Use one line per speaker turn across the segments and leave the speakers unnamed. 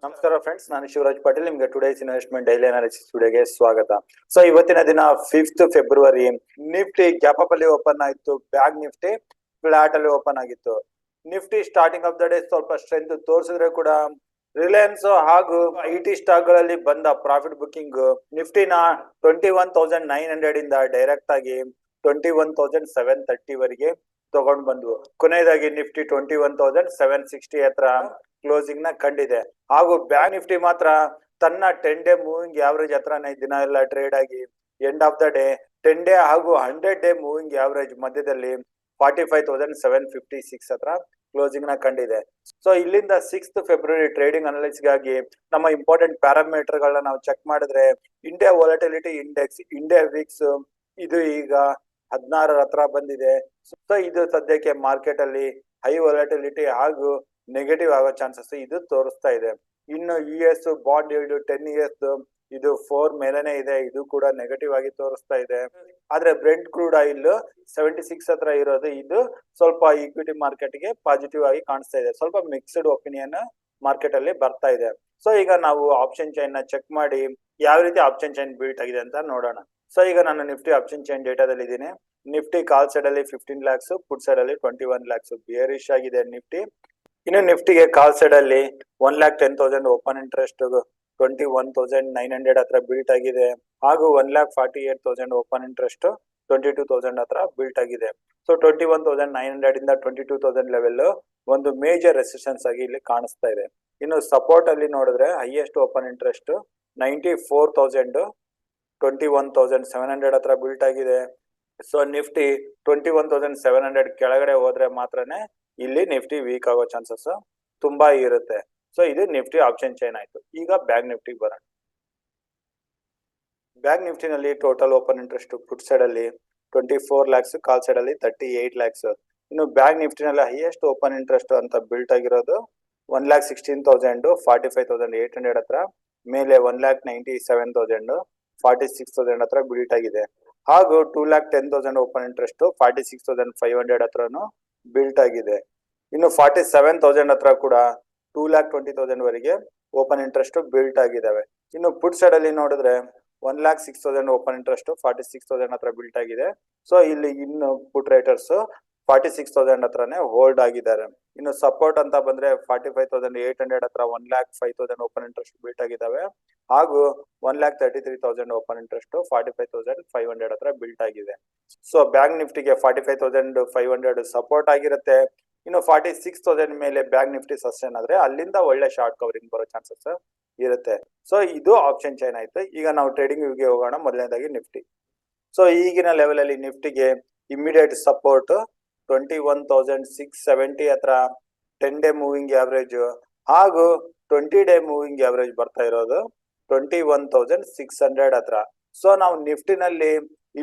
ನಮಸ್ಕಾರ ಫ್ರೆಂಡ್ಸ್, ನಾನು ಶಿವರಾಜ್ ಪಾಟೀಲ್. ನಿಮಗೆ ಟುಡೇಸ್ ಇನ್ವೆಸ್ಟ್ಮೆಂಟ್ ಡೈಲಿ ಅನಾಲಿಸಿಸ್ ವಿಡಿಯೋಗೆ ಸ್ವಾಗತ. ಸೊ ಇವತ್ತಿನ ದಿನ 5th February. Nifty gap up ಅಲ್ಲಿ ಓಪನ್ ಆಯಿತು, ಬ್ಯಾಂಕ್ ನಿಫ್ಟಿ ಫ್ಲಾಟ್ ಅಲ್ಲಿ ಓಪನ್ ಆಗಿತ್ತು. Nifty starting off the day ಸ್ವಲ್ಪ ಸ್ಟ್ರೆಂತ್ ತೋರಿಸಿದ್ರೆ ಕೂಡ ರಿಲಯನ್ಸ್ ಹಾಗೂ IT ಸ್ಟಾಕ್ ಗಳಲ್ಲಿ ಬಂದ ಪ್ರಾಫಿಟ್ ಬುಕಿಂಗ್ ನಿಫ್ಟಿನ 21,900 ಇಂದ ಡೈರೆಕ್ಟ್ ಆಗಿ 21,730 ವರೆಗೆ ತಗೊಂಡ್ ಬಂದ್ವು. ಕೊನೆಯದಾಗಿ ನಿಫ್ಟಿ 21,760 ಹತ್ರ ಕ್ಲೋಸಿಂಗ್ ನ ಕಂಡಿದೆ. ಹಾಗೂ ಬ್ಯಾಂಕ್ ನಿಫ್ಟಿ ಮಾತ್ರ ತನ್ನ 10 ಡೇ ಮೂವಿಂಗ್ ಆವರೇಜ್ ಹತ್ರನೇ ದಿನ ಎಲ್ಲ ಟ್ರೇಡ್ ಆಗಿ end of the day 10 day ಹಾಗೂ 100 ಡೇ ಮೂವಿಂಗ್ ಆವರೇಜ್ ಮಧ್ಯದಲ್ಲಿ 45,756 ಹತ್ರ ಕ್ಲೋಸಿಂಗ್ ನ ಕಂಡಿದೆ. ಸೊ ಇಲ್ಲಿಂದ 6th ಫೆಬ್ರವರಿ ಟ್ರೇಡಿಂಗ್ ಅನಾಲಿಸಿಸ್ ಗಾಗಿ ನಮ್ಮ ಇಂಪಾರ್ಟೆಂಟ್ ಪ್ಯಾರಾಮೀಟರ್ ಗಳನ್ನ ನಾವು ಚೆಕ್ ಮಾಡಿದ್ರೆ, India volatility index, India Vicks ಇದು ಈಗ 16 ಹತ್ರ ಬಂದಿದೆ. ಸೊ ಇದು ಸದ್ಯಕ್ಕೆ ಮಾರ್ಕೆಟ್ ಅಲ್ಲಿ ಹೈ ವಾಲಟಿಲಿಟಿ ಹಾಗೂ ನೆಗೆಟಿವ್ ಆಗೋ ಚಾನ್ಸಸ್ ಇದು ತೋರಿಸ್ತಾ ಇದೆ. ಇನ್ನು US ಬಾಂಡ್ yield 10 years ಇದು 4 ಮೇಲೆನೆ ಇದೆ, ಇದು ಕೂಡ ನೆಗೆಟಿವ್ ಆಗಿ ತೋರಿಸ್ತಾ ಇದೆ. ಆದ್ರೆ ಬ್ರೆಂಟ್ ಕ್ರೂಡ್ ಆಯಿಲ್ 76 ಹತ್ರ ಇರೋದು ಇದು ಸ್ವಲ್ಪ ಈಕ್ವಿಟಿ ಮಾರ್ಕೆಟ್ ಗೆ ಪಾಸಿಟಿವ್ ಆಗಿ ಕಾಣಿಸ್ತಾ ಇದೆ. ಸ್ವಲ್ಪ ಮಿಕ್ಸ್ಡ್ ಒಪಿನಿಯನ್ ಮಾರ್ಕೆಟ್ ಅಲ್ಲಿ ಬರ್ತಾ ಇದೆ. ಸೊ ಈಗ ನಾವು ಆಪ್ಷನ್ ಚೈನ್ ನ ಚೆಕ್ ಮಾಡಿ ಯಾವ ರೀತಿ ಆಪ್ಷನ್ ಚೈನ್ ಬಿಲ್ಟ್ ಆಗಿದೆ ಅಂತ ನೋಡೋಣ. ಸೊ ಈಗ ನಾನು ನಿಫ್ಟಿ ಆಪ್ಷನ್ ಚೈನ್ ಡೇಟಾದಲ್ಲಿ ಇದ್ದೀನಿ. ನಿಫ್ಟಿ ಕಾಲ್ ಸೈಡ್ ಅಲ್ಲಿ 15 lakhs, ಪುಟ್ ಸೈಡ್ ಅಲ್ಲಿ 21 lakhs ಬಿಯರಿಶ್ ಆಗಿದೆ ನಿಫ್ಟಿ. ಇನ್ನು ನಿಫ್ಟಿಗೆ ಕಾಲ್ ಸೈಡ್ ಅಲ್ಲಿ 1,10,000 ಓಪನ್ ಇಂಟ್ರೆಸ್ಟ್ 21,900 ಹತ್ರ ಬಿಲ್ಟ್ ಆಗಿದೆ. ಹಾಗೂ 1,48,000 ಓಪನ್ ಇಂಟ್ರೆಸ್ಟ್ 22,000 ಹತ್ರ ಬಿಲ್ಟ್ ಆಗಿದೆ. ಸೊ 21,900 ಇಂದ 22,000 ಲೆವೆಲ್ ಒಂದು ಮೇಜರ್ ರೆಸಿಸ್ಟೆನ್ಸ್ ಆಗಿ ಇಲ್ಲಿ ಕಾಣಿಸ್ತಾ ಇದೆ. ಇನ್ನು ಸಪೋರ್ಟ್ ಅಲ್ಲಿ ನೋಡಿದ್ರೆ ಹೈಯೆಸ್ಟ್ ಓಪನ್ ಇಂಟ್ರೆಸ್ಟ್ 94,000 21,700 ಹತ್ರ ಬಿಲ್ಟ್ ಆಗಿದೆ. ಸೊ ನಿಫ್ಟಿ 21,700 ಕೆಳಗಡೆ ಹೋದ್ರೆ ಮಾತ್ರನೇ ಇಲ್ಲಿ ನಿಫ್ಟಿ ವೀಕ್ ಆಗೋ ಚಾನ್ಸಸ್ ತುಂಬಾ ಇರುತ್ತೆ. ಸೊ ಇದು ನಿಫ್ಟಿ ಆಪ್ಷನ್ ಚೈನ್ ಆಯ್ತು. ಈಗ ಬ್ಯಾಂಕ್ ನಿಫ್ಟಿ ಬರೋಣ. ಬ್ಯಾಂಕ್ ನಿಫ್ಟಿನಲ್ಲಿ total open interest put side ಅಲ್ಲಿ 24 lakhs, ಕಾಲ್ ಸೈಡ್ ಅಲ್ಲಿ 38 lakhs. ಇನ್ನು ಬ್ಯಾಂಕ್ ನಿಫ್ಟಿನಲ್ಲಿ ಹೈಯೆಸ್ಟ್ ಓಪನ್ ಇಂಟ್ರೆಸ್ಟ್ ಅಂತ ಬಿಲ್ಟ್ ಆಗಿರೋದು 1,16,000 45,800 ಹತ್ರ, ಮೇಲೆ 1,97,000 46,000 ಹತ್ರ ಬಿಲ್ಟ್ ಆಗಿದೆ. ಹಾಗೂ 2,10,000 ಓಪನ್ ಇಂಟ್ರೆಸ್ಟ್ 46,500 ಹತ್ರನು ಬಿಲ್ಟ್ ಆಗಿದೆ. ಇನ್ನು 47,000 ಹತ್ರ ಕೂಡ 2,20,000 ವರೆಗೆ ಓಪನ್ ಇಂಟ್ರೆಸ್ಟ್ ಬಿಲ್ಟ್ ಆಗಿದಾವೆ. ಇನ್ನು ಪುಟ್ ಸೈಡ್ ಅಲ್ಲಿ ನೋಡಿದ್ರೆ 1,06,000 ಓಪನ್ ಇಂಟ್ರೆಸ್ಟ್ 46,000 ಹತ್ರ ಬಿಲ್ಟ್ ಆಗಿದೆ. ಸೊ ಇಲ್ಲಿ ಇನ್ನು ಪುಟ್ ರೈಟರ್ಸ್ 46,000 ಹತ್ರನೇ ಹೋಲ್ಡ್ ಆಗಿದ್ದಾರೆ. ಇನ್ನು ಸಪೋರ್ಟ್ ಅಂತ ಬಂದ್ರೆ 45,800 ಹತ್ರ 1,05,000 ಓಪನ್ ಇಂಟ್ರೆಸ್ಟ್ ಬಿಲ್ಟ್ ಆಗಿದಾವೆ. ಹಾಗೂ 1,33,000 ಓಪನ್ ಇಂಟ್ರೆಸ್ಟ್ 45,500 ಹತ್ರ ಬಿಲ್ಟ್ ಆಗಿದೆ. ಸೊ ಬ್ಯಾಂಕ್ ನಿಫ್ಟಿಗೆ 45,500 ಸಪೋರ್ಟ್ ಆಗಿರುತ್ತೆ. ಇನ್ನು 46,000 ಮೇಲೆ ಬ್ಯಾಂಕ್ ನಿಫ್ಟಿ ಸಸ್ಟೈನ್ ಆದ್ರೆ ಅಲ್ಲಿಂದ ಒಳ್ಳೆ ಶಾರ್ಟ್ ಕವರಿಂಗ್ ಬರೋ ಚಾನ್ಸಸ್ ಇರುತ್ತೆ. ಸೊ ಇದು ಆಪ್ಷನ್ ಚೈನ್ ಆಯ್ತು. ಈಗ ನಾವು ಟ್ರೇಡಿಂಗ್ ಗೆ ಹೋಗೋಣ. ಮೊದಲನೇದಾಗಿ ನಿಫ್ಟಿ. ಸೊ ಈಗಿನ ಲೆವೆಲ್ ಅಲ್ಲಿ ನಿಫ್ಟಿಗೆ ಇಮಿಡಿಯೇಟ್ ಸಪೋರ್ಟ್ 21,670 ಹತ್ರ 10 ಡೇ ಮೂವಿಂಗ್ ಆವರೇಜ್ ಹಾಗೂ 20 ಡೇ ಮೂವಿಂಗ್ ಆವರೇಜ್ ಬರ್ತಾ ಇರೋದು 21,600 ಹತ್ರ. ಸೊ ನಾವು ನಿಫ್ಟಿನಲ್ಲಿ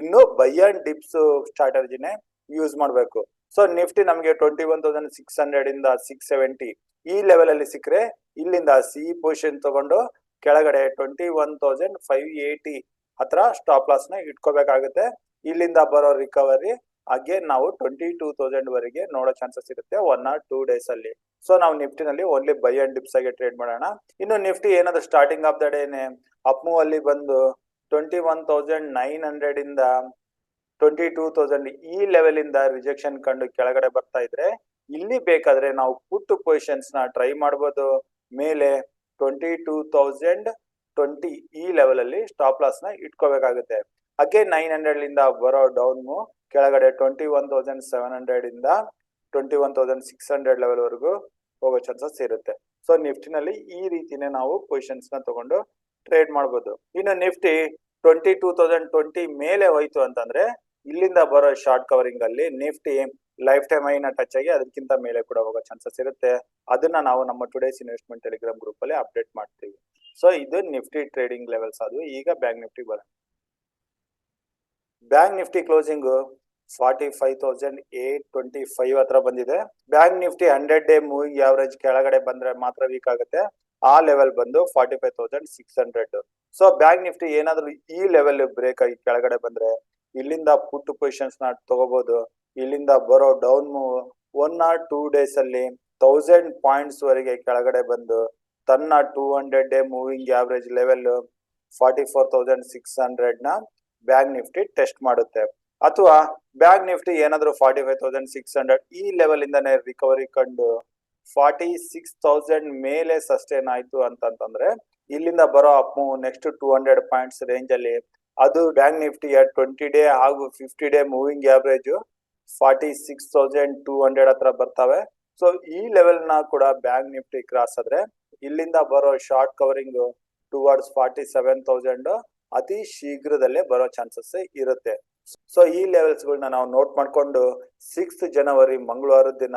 ಇನ್ನು ಬೈ ಅಂಡ್ ಡಿಪ್ಸ್ ಸ್ಟ್ರಾಟಜಿನೇ ಯೂಸ್ ಮಾಡಬೇಕು. ಸೊ ನಿಫ್ಟಿ ನಮಗೆ 21,600 ಇಂದ 670 ಈ ಲೆವೆಲ್ ಅಲ್ಲಿ ಸಿಕ್ಕರೆ ಇಲ್ಲಿಂದ ಸಿ ಪೊಸಿಷನ್ ತಗೊಂಡು ಕೆಳಗಡೆ 21,580 ಹತ್ರ ಸ್ಟಾಪ್ ಲಾಸ್ ನ ಇಟ್ಕೋಬೇಕಾಗುತ್ತೆ. ಇಲ್ಲಿಂದ ಬರೋ ರಿಕವರಿ ಅಗೇನ್ ನಾವು 22,000 ವರೆಗೆ ನೋಡೋ ಚಾನ್ಸಸ್ ಇರುತ್ತೆ 1 or 2 ಡೇಸ್ ಅಲ್ಲಿ. ಸೊ ನಾವು ನಿಫ್ಟಿನಲ್ಲಿ ಓನ್ಲಿ ಬೈ ಅಂಡ್ ಡಿಪ್ಸ್ ಆಗಿ ಟ್ರೇಡ್ ಮಾಡೋಣ. ಇನ್ನು ನಿಫ್ಟಿ ಏನಾದ್ರು ಸ್ಟಾರ್ಟಿಂಗ್ ಆಫ್ ದ ಡೇನೆ ಅಪ್ ಮೂವ್ ಅಲ್ಲಿ ಬಂದು 21,900 ಇಂದ 22,000 ಈ ಲೆವೆಲ್ ಇಂದ ರಿಜೆಕ್ಷನ್ ಕಂಡು ಕೆಳಗಡೆ ಬರ್ತಾ ಇದ್ರೆ ಇಲ್ಲಿ ಬೇಕಾದ್ರೆ ನಾವು ಪುಟ್ ಪೊಸಿಷನ್ಸ್ ನ ಟ್ರೈ ಮಾಡಬಹುದು. ಮೇಲೆ 22,020 ಈ ಲೆವೆಲ್ ಅಲ್ಲಿ ಸ್ಟಾಪ್ ಲಾಸ್ ನ ಇಟ್ಕೋಬೇಕಾಗುತ್ತೆ. ಅಗೇನ್ 900 ಇಂದ ಬರೋ ಡೌನ್ ಕೆಳಗಡೆ 21,700 ಇಂದ 21,600 ಲೆವೆಲ್ ವರೆಗೂ ಹೋಗೋ ಚಾನ್ಸಸ್ ಇರುತ್ತೆ. ಸೊ ನಿಫ್ಟಿನಲ್ಲಿ ಈ ರೀತಿನೇ ನಾವು ಪೊಸಿಷನ್ಸ್ ನ ತಗೊಂಡು ಟ್ರೇಡ್ ಮಾಡಬಹುದು. ಇನ್ನು ನಿಫ್ಟಿ 22,020 ಮೇಲೆ ಹೋಯ್ತು ಅಂತಂದ್ರೆ ಇಲ್ಲಿಂದ ಬರೋ ಶಾರ್ಟ್ ಕವರಿಂಗ್ ಅಲ್ಲಿ ನಿಫ್ಟಿ ಲೈಫ್ ಟೈಮ್ ಐನ ಟಚ್ ಆಗಿ ಅದಕ್ಕಿಂತ ಮೇಲೆ ಕೂಡ ಹೋಗೋ ಚಾನ್ಸಸ್ ಇರುತ್ತೆ. ಅದನ್ನ ನಾವು ನಮ್ಮ ಟುಡೇಸ್ ಇನ್ವೆಸ್ಟ್ಮೆಂಟ್ ಟೆಲಿಗ್ರಾಮ್ ಗ್ರೂಪ್ ಅಲ್ಲಿ ಅಪ್ಡೇಟ್ ಮಾಡ್ತೀವಿ. ಸೊ ಇದು ನಿಫ್ಟಿ ಟ್ರೇಡಿಂಗ್ ಲೆವೆಲ್ಸ್ ಅದು. ಈಗ ಬ್ಯಾಂಕ್ ನಿಫ್ಟಿ ಬರೋಣ. ಬ್ಯಾಂಕ್ ನಿಫ್ಟಿ ಕ್ಲೋಸಿಂಗ್ 45,825 ಹತ್ರ ಬಂದಿದೆ. Bank Nifty 100 day moving average ಕೆಳಗಡೆ ಬಂದ್ರೆ ಮಾತ್ರ ವೀಕ್ ಆಗುತ್ತೆ. ಆ ಲೆವೆಲ್ ಬಂದು 45,600. ಸೊ ಬ್ಯಾಂಕ್ ನಿಫ್ಟಿ ಏನಾದ್ರು ಈ ಲೆವೆಲ್ ಬ್ರೇಕ್ ಆಗಿ ಕೆಳಗಡೆ ಬಂದ್ರೆ ಇಲ್ಲಿಂದ ಪುಟ್ ಪೊಸಿಷನ್ಸ್ ನ ತಗೋಬಹುದು. ಇಲ್ಲಿಂದ ಬರೋ ಡೌನ್ ಮೂವ್ 1 or 2 ಡೇಸ್ ಅಲ್ಲಿ 1000 ಪಾಯಿಂಟ್ಸ್ ವರೆಗೆ ಕೆಳಗಡೆ ಬಂದು ತನ್ನ 200 ಡೇ ಮೂವಿಂಗ್ ಆವರೇಜ್ ಲೆವೆಲ್ 44,600 ನ ಬ್ಯಾಂಕ್ ನಿಫ್ಟಿ ಟೆಸ್ಟ್ ಮಾಡುತ್ತೆ. ಅಥವಾ ಬ್ಯಾಂಕ್ ನಿಫ್ಟಿ ಏನಾದ್ರು 45,600 ಈ ಲೆವೆಲ್ ಇಂದಾನೆ ರಿಕವರಿ ಕಂಡು 46,000 ಮೇಲೆ ಸಸ್ಟೈನ್ ಆಯ್ತು ಅಂತಂದ್ರೆ ಇಲ್ಲಿಂದ ಬರೋ up move next 200 points range ಅಲ್ಲಿ ಅದು ಬ್ಯಾಂಕ್ ನಿಫ್ಟಿಯ 20 ಡೇ ಹಾಗೂ 50 ಡೇ ಮೂವಿಂಗ್ ಆವರೇಜ್ 46,200 ಹತ್ರ ಬರ್ತವೆ. ಸೊ ಈ ಲೆವೆಲ್ ನ ಕೂಡ ಬ್ಯಾಂಕ್ ನಿಫ್ಟಿ ಕ್ರಾಸ್ ಆದ್ರೆ ಇಲ್ಲಿಂದ ಬರೋ ಶಾರ್ಟ್ ಕವರಿಂಗ್ ಟುವರ್ಡ್ಸ್ 47,000 ಅತಿ ಶೀಘ್ರದಲ್ಲೇ ಬರೋ ಚಾನ್ಸಸ್ ಇರುತ್ತೆ. ಸೊ ಈ ಲೆವೆಲ್ಸ್ ಗಳನ್ನ ನಾವು ನೋಟ್ ಮಾಡ್ಕೊಂಡು 6th ಜನವರಿ ಮಂಗಳವಾರದ ದಿನ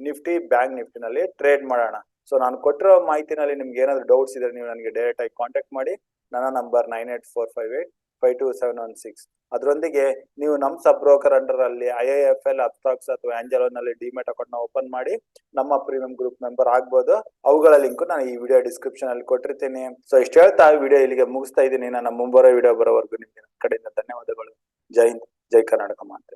ನಿಫ್ಟಿ ಬ್ಯಾಂಕ್ ನಿಫ್ಟಿನಲ್ಲಿ ಟ್ರೇಡ್ ಮಾಡೋಣ. ಸೊ ನಾನು ಕೊಟ್ಟಿರೋ ಮಾಹಿತಿನಲ್ಲಿ ನಿಮ್ಗೆ ಏನಾದ್ರು ಡೌಟ್ಸ್ ಇದ್ರೆ ನೀವು ನನಗೆ ಡೈರೆಕ್ಟ್ ಆಗಿ ಕಾಂಟ್ಯಾಕ್ಟ್ ಮಾಡಿ. ನನ್ನ ನಂಬರ್ 9845852716. ಅದರೊಂದಿಗೆ ನೀವು ನಮ್ಮ ಸಬ್ ಬ್ರೋಕರ್ ಅಂಡರ್ ಅಲ್ಲಿ IIFL, ಅಪ್ಸ್ಟಾಕ್ಸ್ ಅಥವಾ ಆಂಜಲೋ ನಲ್ಲಿ ಡಿಮ್ಯಾಟ್ ಅಕೌಂಟ್ ನ ಓಪನ್ ಮಾಡಿ ನಮ್ಮ ಪ್ರೀಮಿಯಂ ಗ್ರೂಪ್ ಮೆಂಬರ್ ಆಗ್ಬೋದು. ಅವುಗಳ ಲಿಂಕ್ ನಾನು ಈ ವಿಡಿಯೋ ಡಿಸ್ಕ್ರಿಪ್ಷನ್ ಅಲ್ಲಿ ಕೊಟ್ಟಿರ್ತೀನಿ. ಸೊ ಇಷ್ಟು ಹೇಳ್ತಾ ವಿಡಿಯೋ ಇಲ್ಲಿಗೆ ಮುಗಿಸ್ತಾ ಇದ್ದೀನಿ. ನನ್ನ ಮುಂಬರೋ ವಿಡಿಯೋ ಬರೋವರೆಗೂ ನಿಮ್ಗೆ ಕಡೆಯಿಂದ ಧನ್ಯವಾದಗಳು. ಜೈ ಹಿಂದ್, ಜೈ ಕರ್ನಾಟಕ ಮಾತೆ.